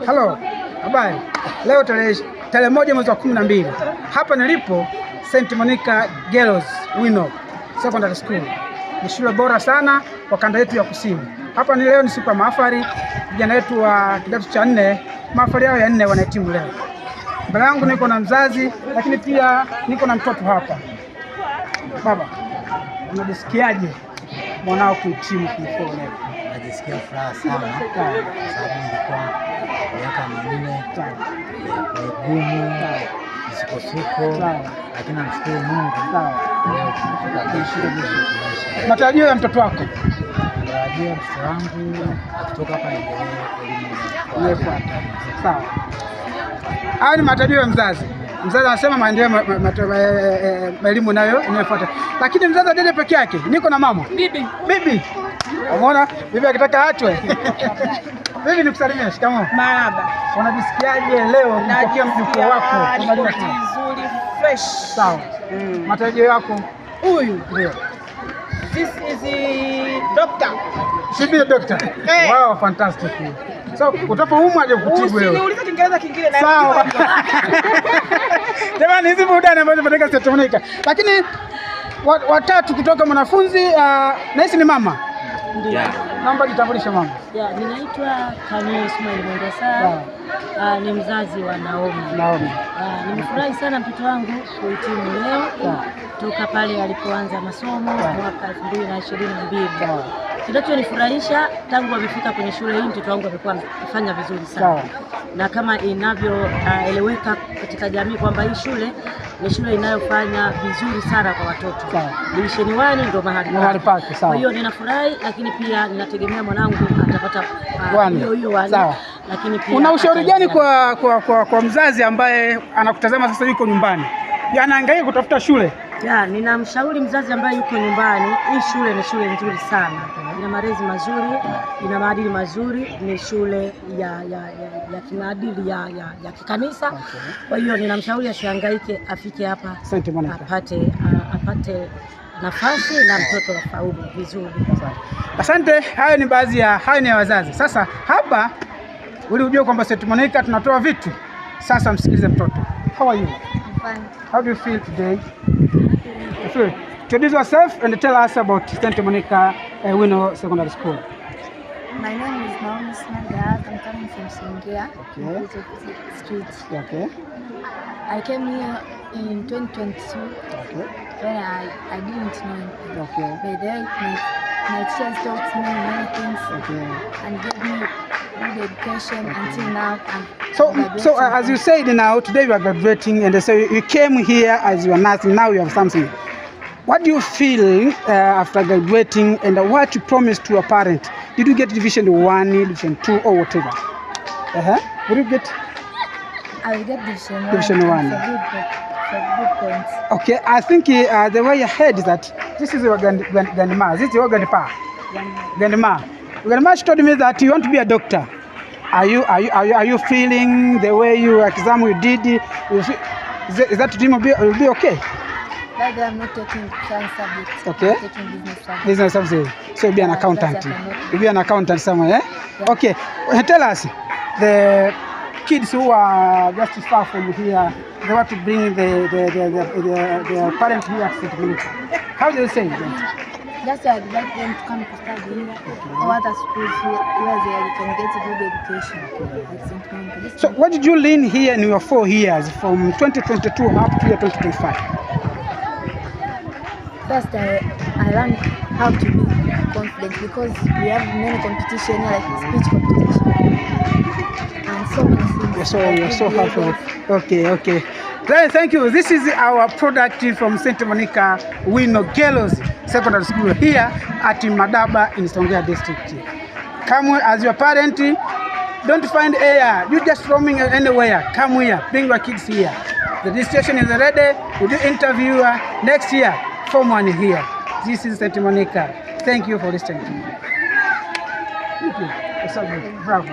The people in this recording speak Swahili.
Halo, habari. Leo tarehe 1 mwezi wa 12. Hapa nilipo St. Monica Girls Wino Secondary School. Ni shule bora sana kwa kanda yetu ya kusini. Hapa leo ni siku ya mahafali. Vijana wetu wa kidato cha 4, mahafali yao ya 4 wanahitimu leo. Mbele yangu niko na mzazi, lakini pia niko na mtoto hapa. Baba, unajisikiaje mwanao kuhitimu leo? Najisikia furaha sana kwa sababu nilikuwa miaka minne gumu misukosuko, lakini namshukuru Mungu leo tumefika. Matarajio ya mtoto wako? Matarajio ya mtoto wangu akitoka hapa elimu. Sawa. Haya ni matarajio ya mzazi. Mzazi anasema maendeleo elimu nayo inayofuata. Lakini mzazi ndiye peke yake. Niko na mama. Bibi. Umeona? Bibi akitaka achwe. Bibi nikusalimia, shikamoo. Marhaba. Unajisikiaje leo kupokea mjukuu wako? Nzuri, fresh. Sawa. Matarajio yako? Huyu ndio. This is the doctor. She be a doctor. Wow, fantastic. So, utapoumwa aje kutibu leo? Usiniulize Kiingereza kingine na. Sawa. Jamani, hizi burudani ambazo zinataka St. Monica. Lakini watatu kutoka mwanafunzi na hisi ni mama. Ndio. Naomba jitambulishe mama. Ninaitwa Kamia Ismail Mwendesa. Ni mzazi wa Naomi. Nimefurahi sana mtoto wangu kuhitimu leo toka pale alipoanza masomo mwaka 2022. Kinachonifurahisha tangu amefika kwenye shule hii, mtoto wangu amekuwa akifanya vizuri sana. Na kama inavyoeleweka katika jamii kwamba hii shule ni shule inayofanya vizuri sana kwa watoto. Division 1 ndio mahali pake. Kwa hiyo ninafurahi, lakini pia ninategemea mwanangu atapata hiyo 1. Lakini pia una ushauri gani kwa mzazi ambaye anakutazama sasa yuko nyumbani? Anahangaika kutafuta shule? Ninamshauri mzazi ambaye yuko nyumbani, hii shule ni shule nzuri sana. Ina malezi mazuri, ina maadili mazuri, ni shule ya kimaadili ya kikanisa. Kwa hiyo ninamshauri asihangaike, afike hapa apate nafasi na mtoto afaulu vizuri. Asante. Hayo ni baadhi ya wazazi. Sasa hapa ulijua kwamba St. Monica tunatoa vitu. Sasa msikilize mtoto. How are you? Fine. How do you feel today? Introduce yourself and tell us about St. Monica Wino Secondary School. My name is Naomi Smaga. I'm coming from Songea, Street. Okay. I came here in 2022 when I didn't know anything. Okay. By the way, my teachers taught me many things and gave me good education until now. So as you said now, today you are graduating, and so you came here as you are nothing, now you have something. What do you feel after graduating, and what you promised to your parents? Did you get Division 1, Division 2, or whatever? Would you get? I will get Division 1. Division 1. For good points. Okay, I think the way ahead is that this is your grandma. This is your grandpa. Grandma. Grandma told me that you want to be a doctor. Are you feeling the way your exam you did? Is that dream will be okay? But I'm not taking science subjects. Okay. I'm taking business subjects. Business subjects. So you'll be an accountant. You'll be an accountant somewhere, Okay. Tell us, the kids who are just far from here, they want to bring the parents here at St. Monica. How do they say that? Just I'd like them to come to study here or other schools where they can get a good education at St. Monica. So what did you learn here in your 4 years from 2022 up to year 2025? First, I learned how to be confident because we have many competitions here, like speech competition and so many things. You're so helpful. Okay. Thank you. This is our product from St. Monica Wino Girls Secondary School here at Madaba in Songea district. Come as your parent, don't find air. You just roaming anywhere. Come here, bring your kids here. The registration is ready. We'll do interview next year. Form 1 here. This is St. Monica. Thank you for listening to me. Thank you. Bravo.